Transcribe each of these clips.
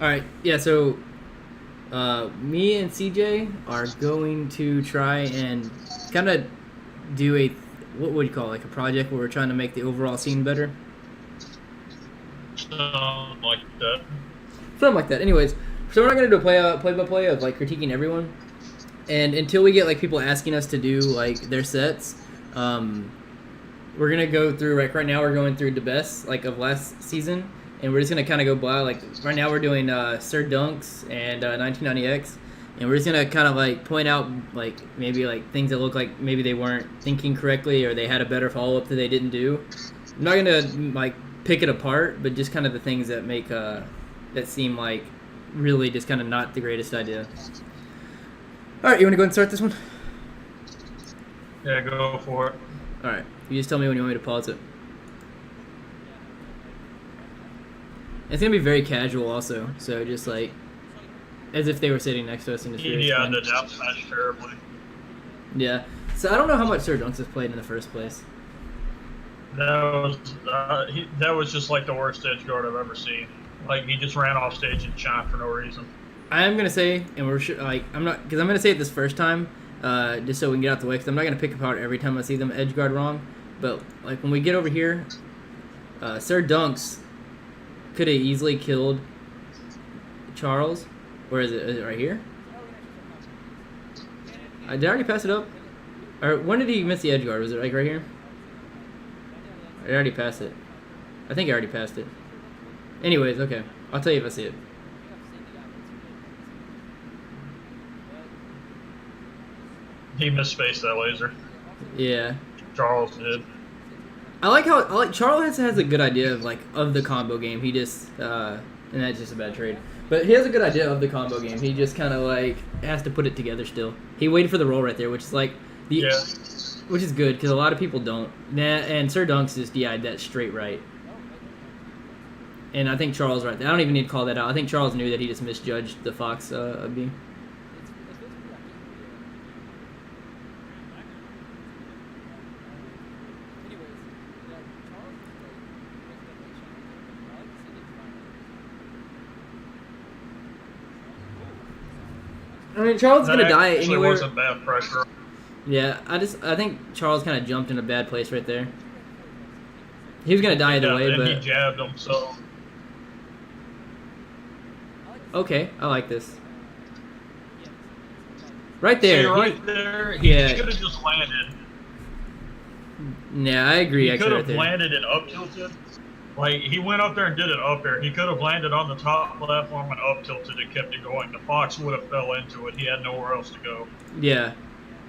All right, yeah. So, me and CJ are going to try and kind of do a what would you call it, like a project where we're trying to make the overall scene better, Something like that. something like that. Anyways, so we're not gonna do a play by play of like critiquing everyone, and until we get like people asking us to do like their sets, um, we're gonna go through right now. We're going through the best like of last season, and we're just gonna kind of go by like right now we're doing Sir Dunks and 1990X, and we're just gonna kind of like point out like maybe like things that look like maybe they weren't thinking correctly or they had a better follow up that they didn't do. I'm not gonna like pick it apart, but just kind of the things that make that seem like really just kind of not the greatest idea. All right, you want to go ahead and start this one? Yeah, go for it. All right, you just tell me when you want me to pause it. It's gonna be very casual, also. So just like as if they were sitting next to us in the street. Yeah, the down smash terribly. Yeah. So I don't know how much Sir Dunks has played in the first place. That was just like the worst edge guard I've ever seen. Like he just ran off stage and shot for no reason. I am gonna say, and we're like I'm not because I'm gonna say it this first time, just so we can get out the way. Because I'm not gonna pick apart every time I see them edge guard wrong. But like when we get over here, Sir Dunks could have easily killed Charles. Where is it? Is it right here? Did I already pass it up? Or when did he miss the edge guard? Was it like right here? I already passed it. I think I already passed it. Anyways, okay. I'll tell you if I see it. He misspaced that laser. Yeah. Charles did. I like Charles has a good idea of the combo game. He just and that's just a bad trade. But he has a good idea of the combo game. He just kind of like has to put it together still. He waited for the roll right there, which is like which is good because a lot of people don't. And Sir Dunks just DI'd that straight right. And I think Charles right there. I don't even need to call that out. I think Charles knew that he just misjudged the Fox B. I mean, Charles is gonna die anywhere. Wasn't bad pressure. Yeah, I think Charles kind of jumped in a bad place right there. He was gonna die either way, but he jabbed him. So okay, I like this. Right there. See, right there. He could have just landed. Yeah, I agree. He could have right landed and up tilted. Like, he went up there and did it up air. He could have landed on the top platform and up tilted and kept it going. The Fox would have fell into it. He had nowhere else to go. Yeah,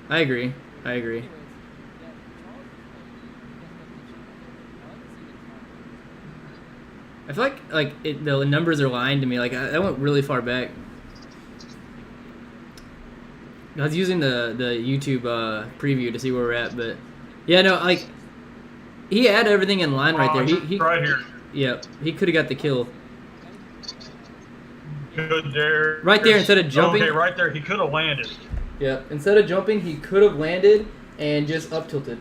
I agree. I feel like the numbers are lying to me. Like, I went really far back. I was using the YouTube preview to see where we're at, but yeah, no, like he had everything in line right there. He right here. Yeah, he could have got the kill. Good there. Right there, instead of jumping. Okay, right there, he could have landed. Yeah, instead of jumping, he could have landed and just up tilted.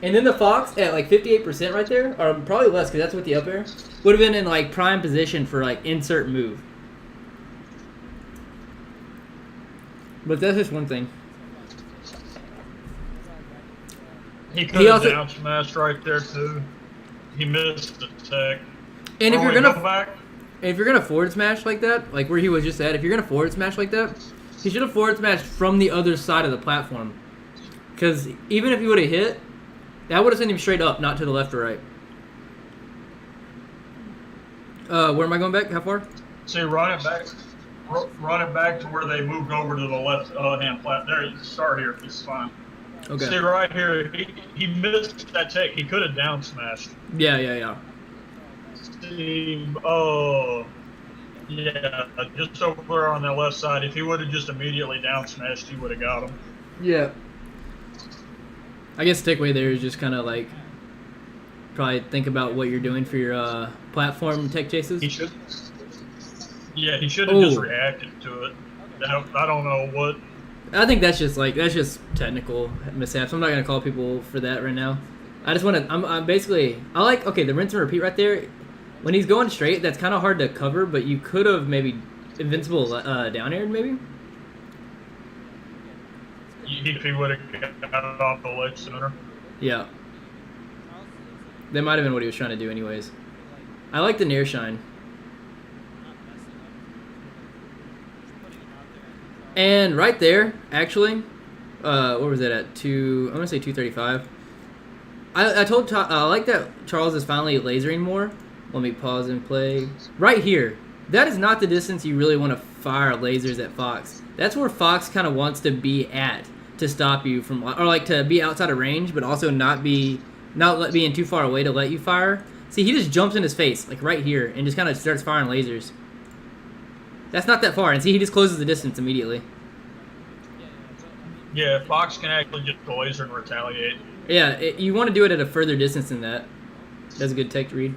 And then the Fox at like 58% right there, or probably less because that's with the up air, would have been in like prime position for like insert move. But that's just one thing. He could have down smashed right there too. He missed the tech. And if you're gonna forward smash like that, like where he was just at, if you're gonna forward smash like that, he should have forward smashed from the other side of the platform. Because even if he would have hit, that would have sent him straight up, not to the left or right. Where am I going back? How far? See, run it back to where they moved over to the left hand plat. There, you start here. It's fine. Okay. See, right here, he missed that tech. He could have down smashed. Yeah. See, yeah, just over there on the left side. If he would have just immediately down smashed, he would have got him. Yeah. I guess the takeaway there is just kind of like probably think about what you're doing for your platform tech chases. He should. Yeah, he should have just reacted to it. I don't know what. I think that's just technical mishaps. I'm not gonna call people for that right now. I just want to. I'm basically. I like the rinse and repeat right there. when he's going straight, that's kind of hard to cover, but you could have maybe invincible down air maybe. If he would have got it off the ledge sooner. Yeah. That might have been what he was trying to do anyways. I like the near shine. And right there, actually, what was that at? I'm going to say 235. I told I like that Charles is finally lasering more. Let me pause and play. Right here. That is not the distance you really want to fire lasers at Fox. That's where Fox kind of wants to be at to stop you from, or like to be outside of range, but also not being too far away to let you fire. See, he just jumps in his face, like right here, and just kind of starts firing lasers. That's not that far, and see, he just closes the distance immediately. Yeah, Fox can actually get the laser and retaliate. Yeah, you want to do it at a further distance than that. That's a good tech read.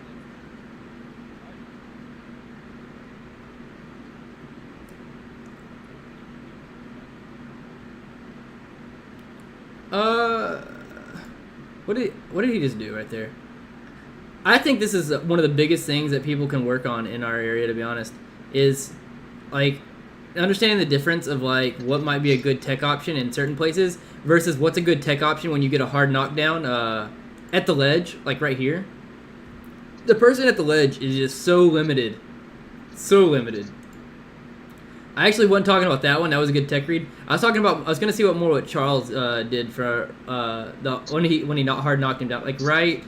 What did he just do right there? I think this is one of the biggest things that people can work on in our area, to be honest, is like understanding the difference of like what might be a good tech option in certain places versus what's a good tech option when you get a hard knockdown at the ledge, like right here. The person at the ledge is just so limited. So limited. I actually wasn't talking about that one. That was a good tech read. I was going to see what Charles did for when he not hard knocked him down. Like right.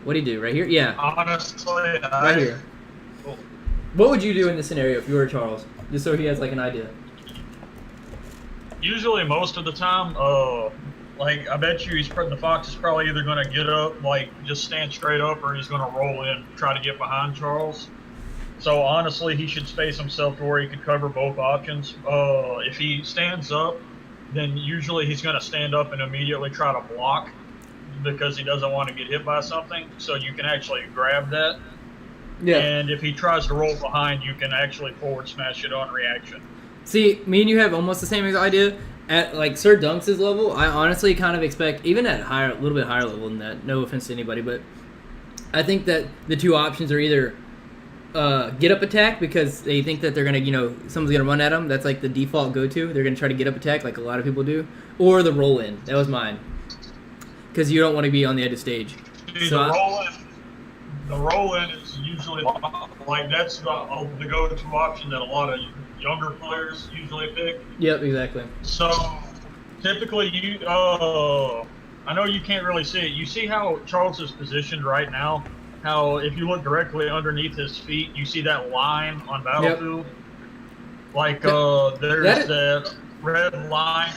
What do you do? Right here? Yeah. Honestly, right here. What would you do in this scenario if you were Charles? Just so he has like an idea. Usually, most of the time, like I bet you the Fox is probably either going to get up, like just stand straight up, or he's going to roll in, try to get behind Charles. So honestly, he should space himself to where he could cover both options. If he stands up, then usually he's going to stand up and immediately try to block because he doesn't want to get hit by something. So you can actually grab that. Yeah. And if he tries to roll behind, you can actually forward smash it on reaction. See, me and you have almost the same idea. At like Sir Dunks' level, I honestly kind of expect, even at a little bit higher level than that, no offense to anybody, but I think that the two options are either get up attack because they think that they're going to, someone's going to run at them. That's like the default go-to. They're going to try to get up attack like a lot of people do. Or the roll-in. That was mine. Because you don't want to be on the edge of stage. See, the roll-in is usually like that's the go-to option that a lot of younger players usually pick. Yep, exactly. So typically I know you can't really see it. You see how Charles is positioned right now? How if you look directly underneath his feet, you see that line on Battlefield? Yep. Like there's that red line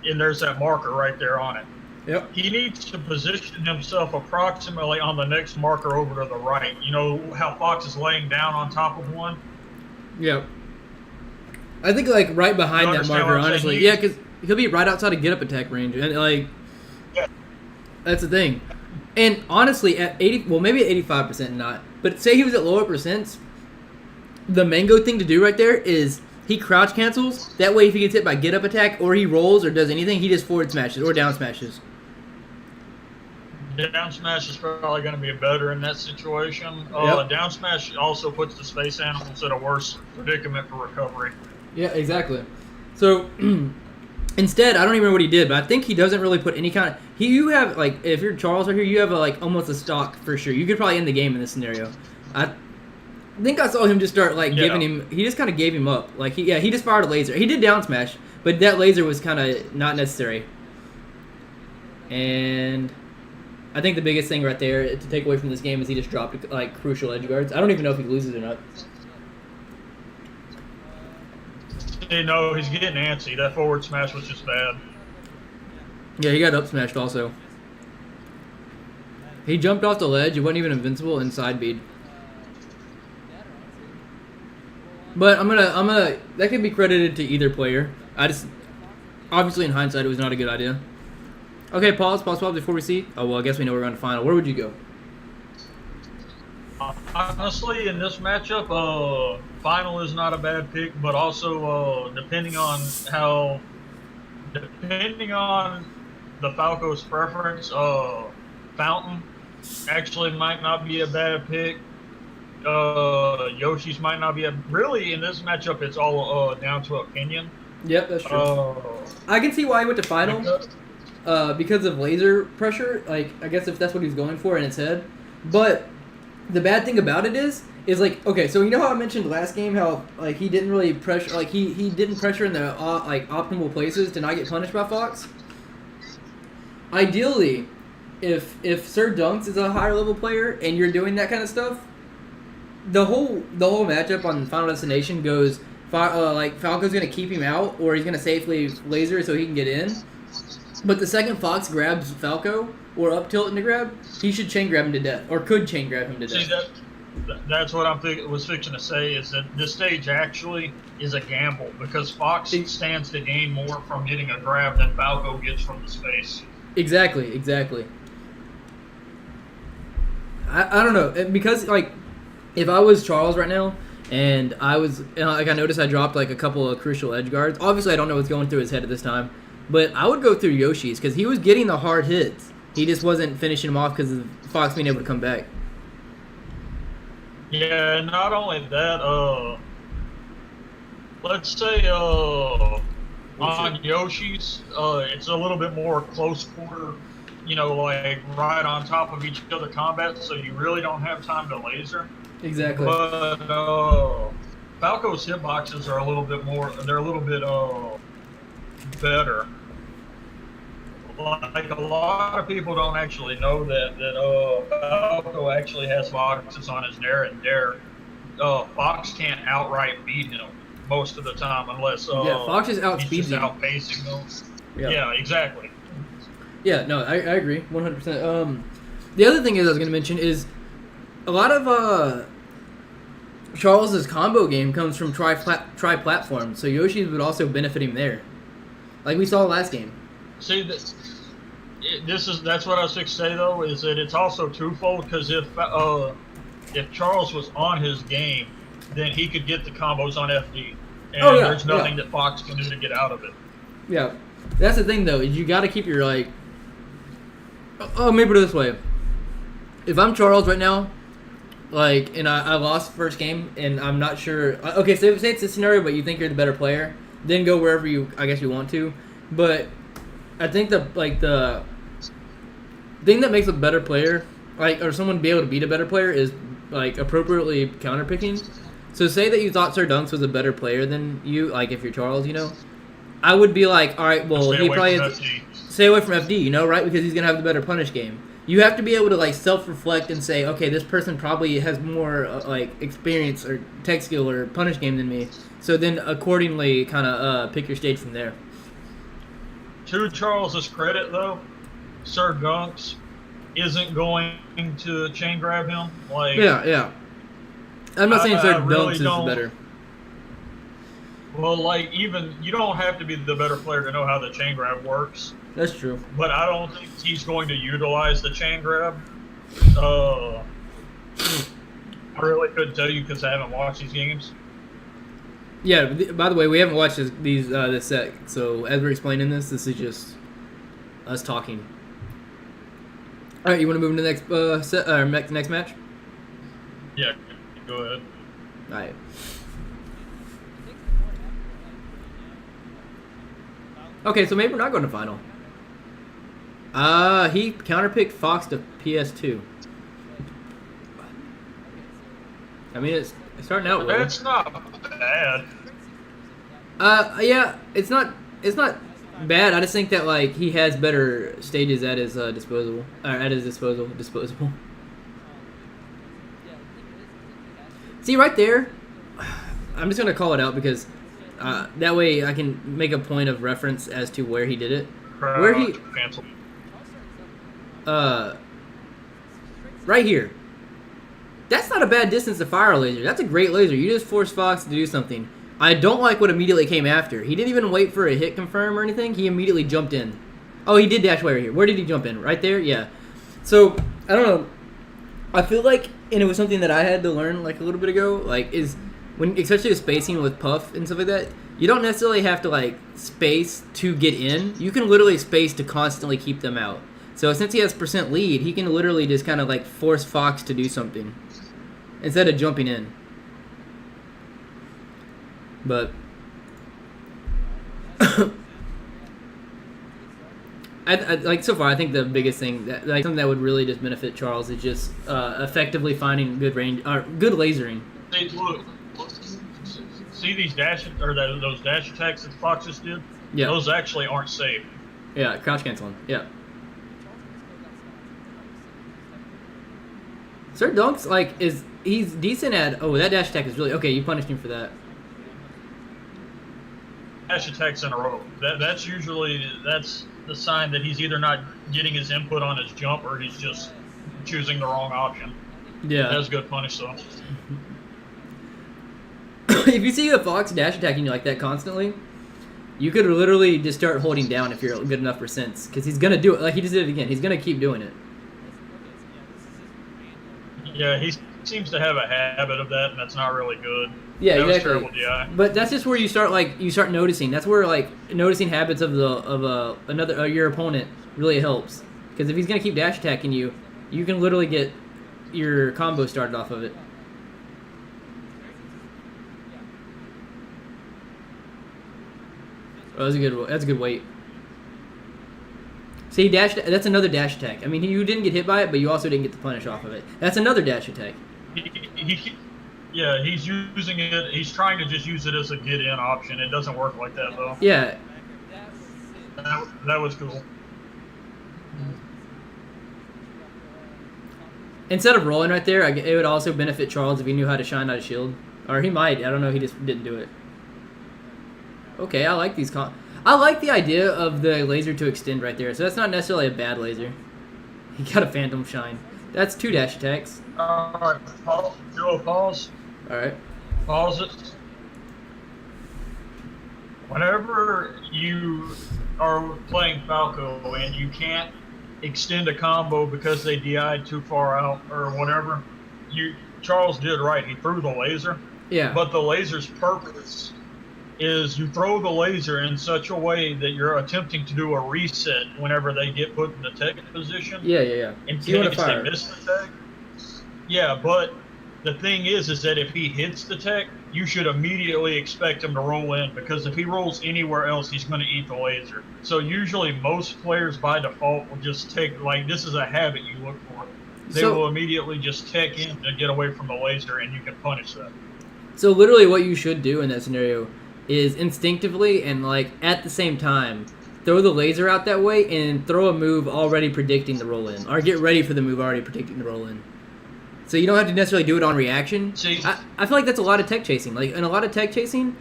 and there's that marker right there on it. Yep. He needs to position himself approximately on the next marker over to the right. You know how Fox is laying down on top of one? Yep. I think like right behind that marker, honestly. Yeah, because he'll be right outside of get-up attack range. And like, yeah. That's the thing. And honestly, at 80, well, maybe at 85% not. But say he was at lower percents, the mango thing to do right there is he crouch cancels. That way if he gets hit by get-up attack or he rolls or does anything, he just forward smashes or down smashes. Down smash is probably going to be better in that situation. Down smash also puts the space animals in a worse predicament for recovery. Yeah, exactly. So instead, I don't even remember what he did, but I think he doesn't really put any kind of... You have, like, if you're Charles right here, you have, like, almost a stock for sure. You could probably end the game in this scenario. I think I saw him just start, like, giving him... He just kind of gave him up. Like, he just fired a laser. He did down smash, but that laser was kind of not necessary. And I think the biggest thing right there to take away from this game is he just dropped, like, crucial edge guards. I don't even know if he loses or not. No, he's getting antsy. That forward smash was just bad. Yeah, he got up smashed also. He jumped off the ledge. It wasn't even invincible and side bead. But I'm gonna. That could be credited to either player. Obviously in hindsight, it was not a good idea. Okay, pause before we see. Oh well, I guess we know we're going to final. Where would you go? Honestly, in this matchup, final is not a bad pick, but also depending on the Falco's preference, Fountain actually might not be a bad pick. Yoshi's might not be really in this matchup. It's all down to opinion. Yep, that's true. Uh, I can see why he went to final. because, Because of laser pressure, like I guess if that's what he's going for in his head. But the bad thing about it is like okay, so you know how I mentioned last game how like he didn't really pressure, like he didn't pressure in the like optimal places to not get punished by Fox. Ideally, if Sir Dunks is a higher level player and you're doing that kind of stuff, the whole matchup on Final Destination goes like Falco's gonna keep him out or he's gonna safely laser so he can get in. But the second Fox grabs Falco or up tilt into grab, he should chain grab him to death or could chain grab him to death. see that's what was fixing to say is that this stage actually is a gamble because Fox stands to gain more from getting a grab than Falco gets from the space. Exactly. I don't know because like if I was Charles right now and I was like I noticed I dropped like a couple of crucial edge guards. Obviously I don't know what's going through his head at this time, but I would go through Yoshi's because he was getting the hard hits. He just wasn't finishing them off because of Fox being able to come back. Yeah, not only that, let's say on Yoshi's, it's a little bit more close quarter, like right on top of each other combat, so you really don't have time to laser. Exactly. But Falco's hitboxes are a little bit more, they're a little bit better. Like a lot of people don't actually know that Falco actually has boxes on his Nair and Dare. Fox can't outright beat him most of the time unless Fox just outspeeds he's just him. outpacing him. Yeah, exactly. Yeah, no, I agree 100%. The other thing is I was going to mention is a lot of Charles's combo game comes from tri-platform, so Yoshi would also benefit him there, like we saw last game. See, that's what I was fixing to say though, is that it's also twofold because if Charles was on his game, then he could get the combos on FD, and there's nothing that Fox can do to get out of it. Yeah, that's the thing though, is you got to keep your like. Oh, maybe put it this way: if I'm Charles right now, like, and I lost first game, and I'm not sure. Okay, so say it's a scenario, but you think you're the better player, then go wherever you want to, but. I think the thing that makes a better player, like, or someone be able to beat a better player is like appropriately counterpicking. So say that you thought Sir Dunks was a better player than you, like if you're Charles, I would be like, all right, well he probably stay away from FD, right? Because he's gonna have the better punish game. You have to be able to like self-reflect and say, okay, this person probably has more like experience or tech skill or punish game than me. So then accordingly, kind of pick your stage from there. To Charles's credit, though, Sir Dunks isn't going to chain grab him. Like, yeah. I'm not saying Sir Dunks is better. Well, like, even you don't have to be the better player to know how the chain grab works. That's true. But I don't think he's going to utilize the chain grab. I really couldn't tell you because I haven't watched these games. Yeah, by the way, we haven't watched this set, so as we're explaining this is just us talking. All right, you want to move into the next set or next match? Yeah, go ahead. All right. Okay, so maybe we're not going to final. He counterpicked Fox to PS2. I mean, it's starting out well. That's not bad. Yeah, it's not bad. I just think that like he has better stages at his disposal. Disposable. See right there, I'm just gonna call it out because that way I can make a point of reference as to where he did it. Where he cancel. Right here. That's not a bad distance to fire a laser. That's a great laser. You just forced Fox to do something. I don't like what immediately came after. He didn't even wait for a hit confirm or anything. He immediately jumped in. Oh, he did dash away right here. Where did he jump in? Right there? Yeah. So, I don't know. I feel like, and it was something that I had to learn like a little bit ago, like is when, especially with spacing with Puff and stuff like that, you don't necessarily have to like space to get in. You can literally space to constantly keep them out. So since he has % lead, he can literally just kind of like force Fox to do something. instead of jumping in. But I like so far. I think the biggest thing that like something that would really just benefit Charles is just effectively finding good range or good lasering. See, look, see these those dash attacks that Foxes did. Yeah. Those actually aren't safe. Yeah, crouch canceling. Yeah. Sir Dunk's like he's decent at that dash attack is really okay. You punished him for that. Dash attacks in a row. That's usually the sign that he's either not getting his input on his jump or he's just choosing the wrong option. Yeah. That's good punish though. If you see a fox dash attacking you like that constantly, you could literally just start holding down if you're good enough percents, because he's gonna do it. Like he just did it again. He's gonna keep doing it. Yeah, he seems to have a habit of that, and that's not really good. Yeah, that exactly. was terrible DI. But that's just where you start noticing. That's where noticing habits of your opponent really helps. Because if he's gonna keep dash attacking you, you can literally get your combo started off of it. Oh, that's a good weight. See, that's another dash attack. I mean, you didn't get hit by it, but you also didn't get the punish off of it. That's another dash attack. Yeah, he's using it. He's trying to just use it as a get-in option. It doesn't work like that, though. Yeah. That was cool. Instead of rolling right there, it would also benefit Charles if he knew how to shine out a shield. Or he might. I don't know. He just didn't do it. Okay, I like these. I like the idea of the laser to extend right there. So that's not necessarily a bad laser. He got a phantom shine. That's 2 dash attacks. Alright, do a pause. Alright. Pause it. Whenever you are playing Falco and you can't extend a combo because they DI'd too far out or whatever, Charles did right. He threw the laser. Yeah. But the laser's purpose is you throw the laser in such a way that you're attempting to do a reset whenever they get put in the tech position. Yeah. In case they miss the tech. Yeah, but the thing is that if he hits the tech, you should immediately expect him to roll in, because if he rolls anywhere else, he's going to eat the laser. So usually most players by default will just take, like, this is a habit you look for. They will immediately just tech in to get away from the laser, and you can punish that. So literally what you should do in that scenario is instinctively and like at the same time throw the laser out that way and throw a move already predicting the roll in, or get ready for the move already predicting the roll in. So you don't have to necessarily do it on reaction. See, I feel like that's a lot of tech chasing. Like in a lot of tech chasing,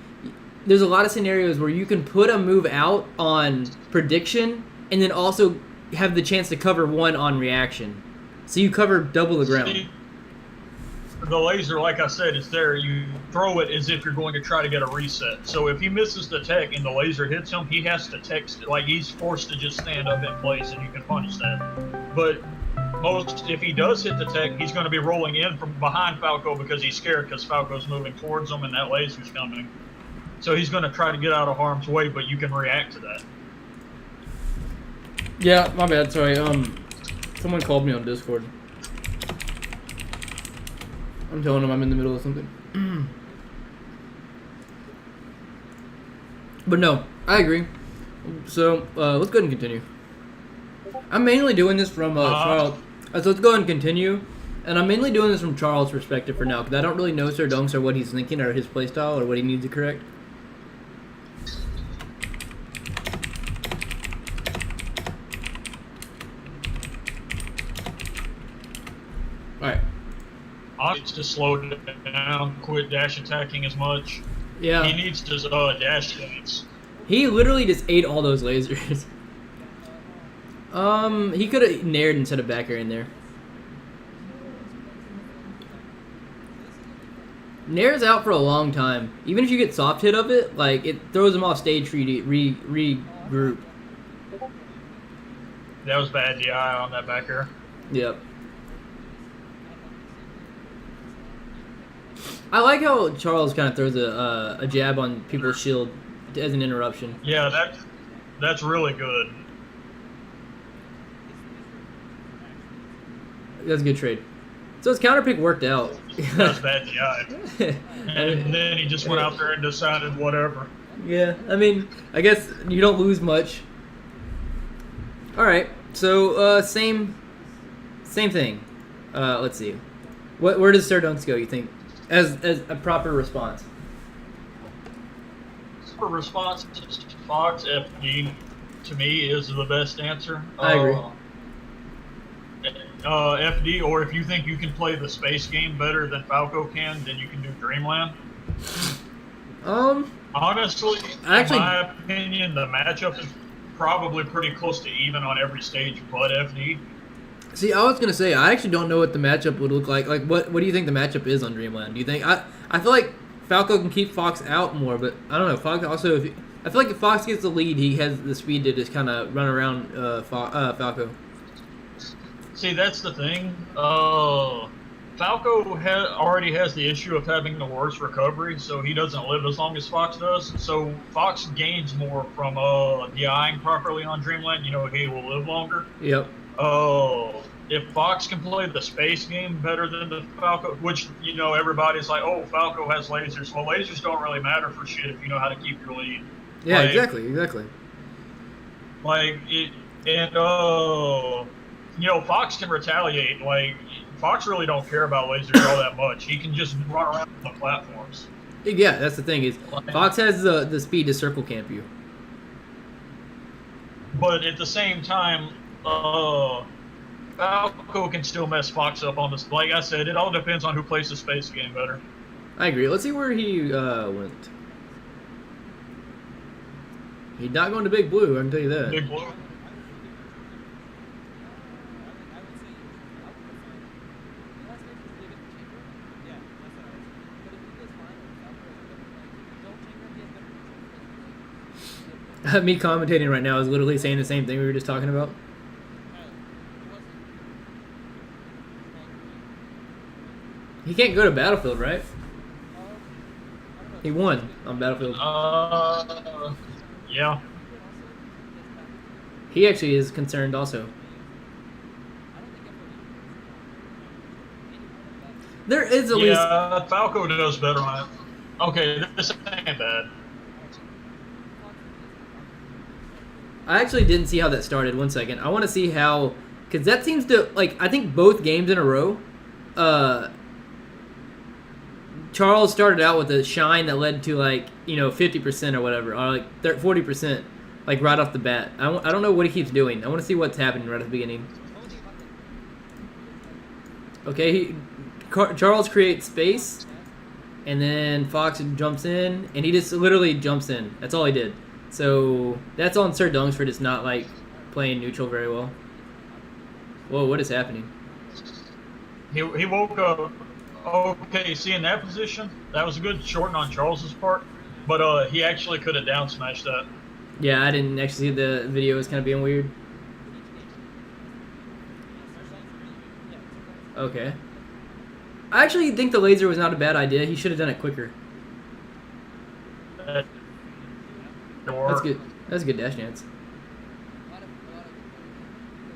there's a lot of scenarios where you can put a move out on prediction and then also have the chance to cover one on reaction. So you cover double the ground. See, the laser, like I said, is there. You throw it as if you're going to try to get a reset. So if he misses the tech and the laser hits him, he has to like he's forced to just stand up in place, and you can punish that. But if he does hit the tech, he's going to be rolling in from behind Falco because he's scared, because Falco's moving towards him and that laser's coming. So he's going to try to get out of harm's way, but you can react to that. Yeah, my bad. Sorry. Someone called me on Discord. I'm telling him I'm in the middle of something. But no, I agree. So let's go ahead and continue. I'm mainly doing this from Charles. So let's go ahead and continue. And I'm mainly doing this from Charles' perspective for now, because I don't really know Sir Dunks or what he's thinking or his playstyle or what he needs to correct. Alright. Needs to slow down, quit dash attacking as much. Yeah. He needs to dash dance. He literally just ate all those lasers. He could have nared instead of back air in there. Nair's out for a long time. Even if you get soft hit of it, like, it throws him off stage for you to regroup. That was bad DI on that back air. Yep. I like how Charles kind of throws a jab on people's shield as an interruption. Yeah, that's really good. That's a good trade. So his counter pick worked out. That's bad DI. And then he just went out there and decided whatever. Yeah, I mean, I guess you don't lose much. All right, so same thing. Let's see. Where does Sir Dunks go, you think, as a proper response? For response, Fox FD to me is the best answer. I agree. FD, or if you think you can play the space game better than Falco can, then you can do Dreamland. Honestly, in my opinion, the matchup is probably pretty close to even on every stage but FD. See, I was gonna say I actually don't know what the matchup would look like. Like, what do you think the matchup is on Dreamland? Do you think I feel like Falco can keep Fox out more, but I don't know. Fox also, I feel like if Fox gets the lead, he has the speed to just kind of run around Falco. See, that's the thing. Falco already has the issue of having the worst recovery, so he doesn't live as long as Fox does. So Fox gains more from DIing properly on Dreamland. You know, he will live longer. Yep. If Fox can play the space game better than the Falco, which, you know, everybody's like, oh, Falco has lasers. Well, lasers don't really matter for shit if you know how to keep your lead. Yeah, like, exactly. Like, you know, Fox can retaliate. Like, Fox really don't care about lasers all that much. He can just run around on the platforms. Yeah, that's the thing is Fox has the speed to circle camp you. But at the same time, Falco can still mess Fox up on this. Like I said, it all depends on who plays the space game better. I agree. Let's see where he went. He's not going to Big Blue, I can tell you that. Big Blue. Me commentating right now is literally saying the same thing we were just talking about. He can't go to Battlefield, right? He won on Battlefield. Yeah. He actually is concerned also. There is at least... Yeah, Falco does better on it. Okay, this ain't bad. I actually didn't see how that started. 1 second. I want to see how... Because that seems to... Like, I think both games in a row... Charles started out with a shine that led to, like, you know, 50% or whatever. Or, like, 40%. Like, right off the bat. I don't know what he keeps doing. I want to see what's happening right at the beginning. Okay, Charles creates space. And then Fox jumps in. And he just literally jumps in. That's all he did. So that's on Sir Dunks for just not like playing neutral very well. Whoa, what is happening? He woke up. Okay, see, in that position, that was a good shorten on Charles's part, but he actually could have down smashed that. Yeah, I didn't actually see the video. It was kind of being weird. Okay. I actually think the laser was not a bad idea. He should have done it quicker. That's good. That's a good dash dance.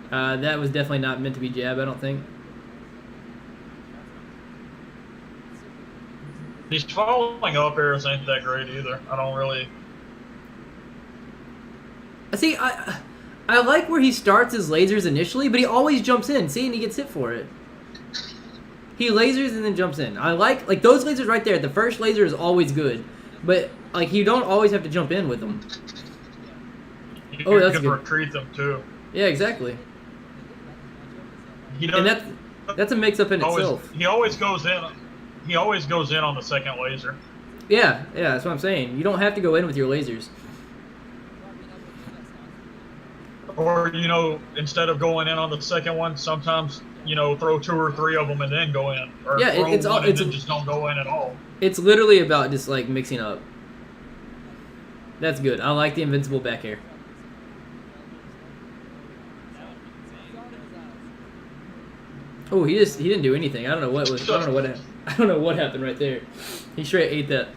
That was definitely not meant to be jab, I don't think. These following up airs ain't that great either. I don't really... See, I like where he starts his lasers initially, but he always jumps in. See, and he gets hit for it. He lasers and then jumps in. I like those lasers right there. The first laser is always good, but like you don't always have to jump in with them. You that's can good. retreat them too. Yeah, exactly. And that's a mix-up in itself. He always goes in. He always goes in on the second laser. Yeah, that's what I'm saying. You don't have to go in with your lasers. Or, you know, instead of going in on the second one, sometimes, you know, throw 2 or 3 of them and then go in. Or yeah, throw one and then just don't go in at all. It's literally about just, like, mixing up. That's good. I like the invincible back air. Oh, he didn't do anything. I don't know what happened right there. He straight ate that.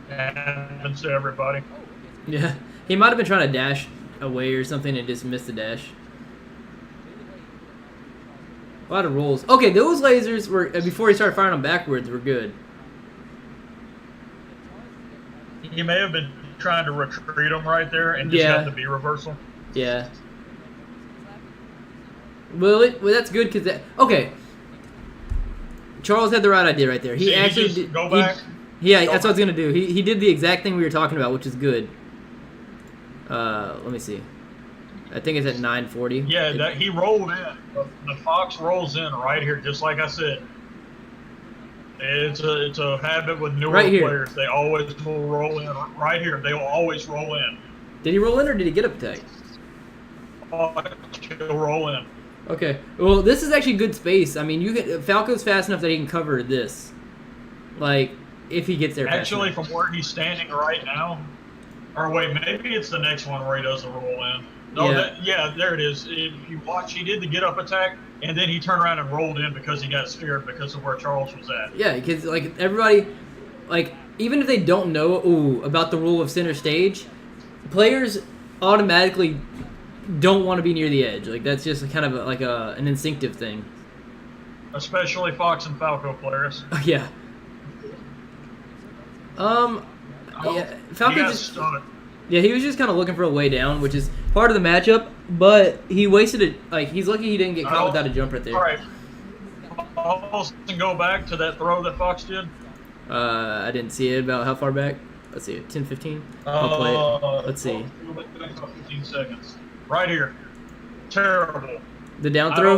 Happens to everybody. Yeah, he might have been trying to dash away or something and just missed the dash. A lot of rolls. Okay, those lasers were before he started firing them backwards were good. He may have been trying to retreat them right there and just got the B reversal. Yeah. Well, that's good because that. Okay. Charles had the right idea right there. He actually did. Go back. Yeah, that's what I was gonna do. He did the exact thing we were talking about, which is good. Let me see. I think it's at 9:40. Yeah, he rolled in. The Fox rolls in right here, just like I said. It's a habit with newer players. They always will roll in right here. They will always roll in. Did he roll in or did he get up tight? He'll roll in. Okay. Well, this is actually good space. I mean, Falco's fast enough that he can cover this. Like, if he gets there. Actually, from where he's standing right now, or wait, maybe it's the next one where he doesn't roll in. No, yeah, there it is. If you watch, he did the get up attack, and then he turned around and rolled in because he got scared because of where Charles was at. Yeah, because like everybody, like even if they don't know about the rule of center stage, players automatically don't want to be near the edge. Like that's just kind of an instinctive thing. Especially Fox and Falco players. Yeah. Yeah, Falco just. Yeah, he was just kind of looking for a way down, which is part of the matchup. But he wasted it. Like he's lucky he didn't get caught without a jump right there. All right. Almost go back to that throw that Fox did. I didn't see it. About how far back? Let's see. 10, 15? I'll play it. Let's see. 15 seconds. Right here. Terrible. The down throw? I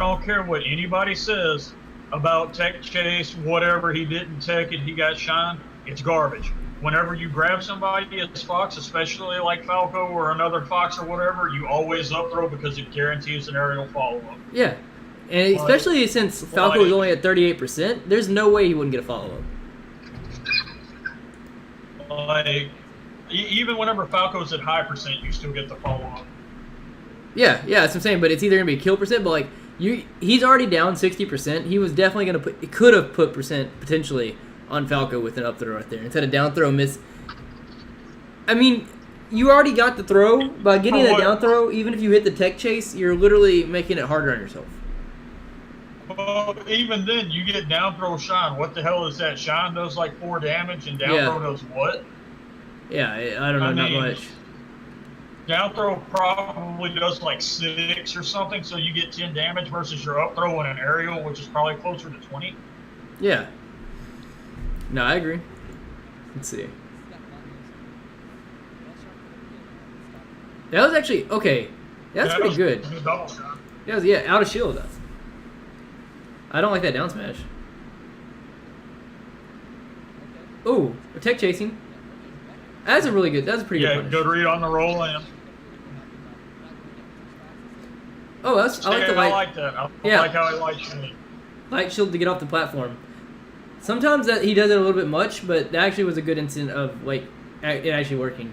don't care what anybody says about tech chase, whatever. He didn't tech it. He got shined. It's garbage. Whenever you grab somebody as Fox, especially like Falco or another Fox or whatever, you always up throw because it guarantees an aerial follow-up. Yeah. And especially since Falco was only at 38%, there's no way he wouldn't get a follow-up. Like, even whenever Falco's at high percent, you still get the follow-up. Yeah, that's what I'm saying, but it's either going to be kill percent, but like, he's already down 60%. He was definitely going to put, could have put percent potentially on Falco with an up throw right there instead of down throw miss. I mean, you already got the throw. By getting the down throw, even if you hit the tech chase, you're literally making it harder on yourself. Well, even then, you get down throw shine. What the hell is that? Shine does like 4 damage, and down throw does what? Yeah, I don't know, not much. Down throw probably does like 6 or something, so you get 10 damage versus your up throw and an aerial, which is probably closer to 20. Yeah. No, I agree. Let's see. That was actually okay. That's pretty good. That was out of shield. I don't like that down smash. Oh, tech chasing. That's a really good. That's a pretty good punish. Good read on the roll in. Oh, I like the light. I like that. I like how he light shield. Light shield to get off the platform. Sometimes that he does it a little bit much, but that actually was a good incident of like it actually working.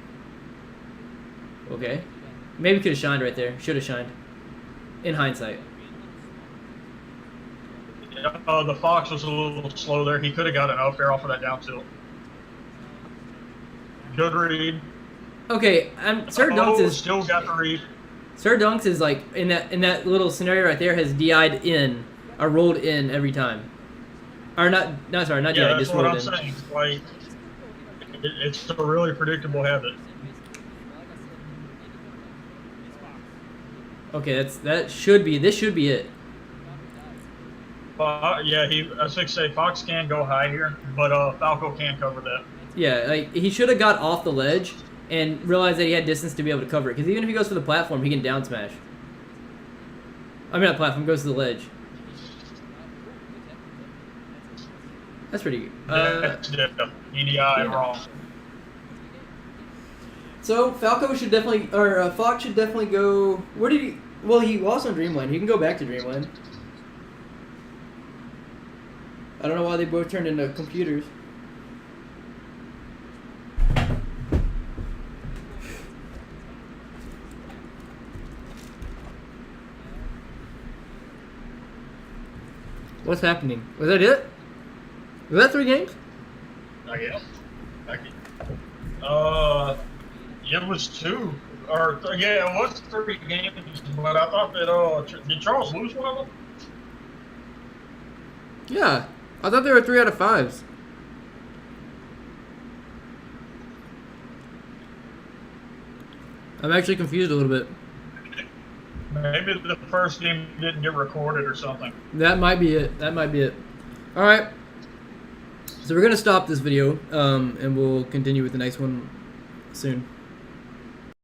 Okay, maybe could have shined right there. Should have shined. In hindsight. The Fox was a little slow there. He could have got an up air off of that down tilt. Good read. Okay, Sir Dunks is still got the read. Sir Dunks is like in that little scenario right there has DI'd in or rolled in every time. Or not DI'd, just rolled in. That's what I'm saying. Like, it's a really predictable habit. Okay, this should be it. Yeah, I was going to say Fox can go high here, but Falco can cover that. Yeah, like he should have got off the ledge and realized that he had distance to be able to cover it. Because even if he goes for the platform, he can down smash. I mean, not platform, goes to the ledge. That's pretty good. EDI wrong. So Falco should definitely, or Fox should definitely go. Where did he? Well, he lost on Dreamland. He can go back to Dreamland. I don't know why they both turned into computers. What's happening? Was that it? Was that 3 games? I guess. It was 2. Yeah, it was 3 games, but I thought that did Charles lose one of them? Yeah, I thought they were 3 out of 5s. I'm actually confused a little bit. Maybe the first game didn't get recorded or something. That might be it. That might be it. All right. So we're gonna stop this video, and we'll continue with the next one soon.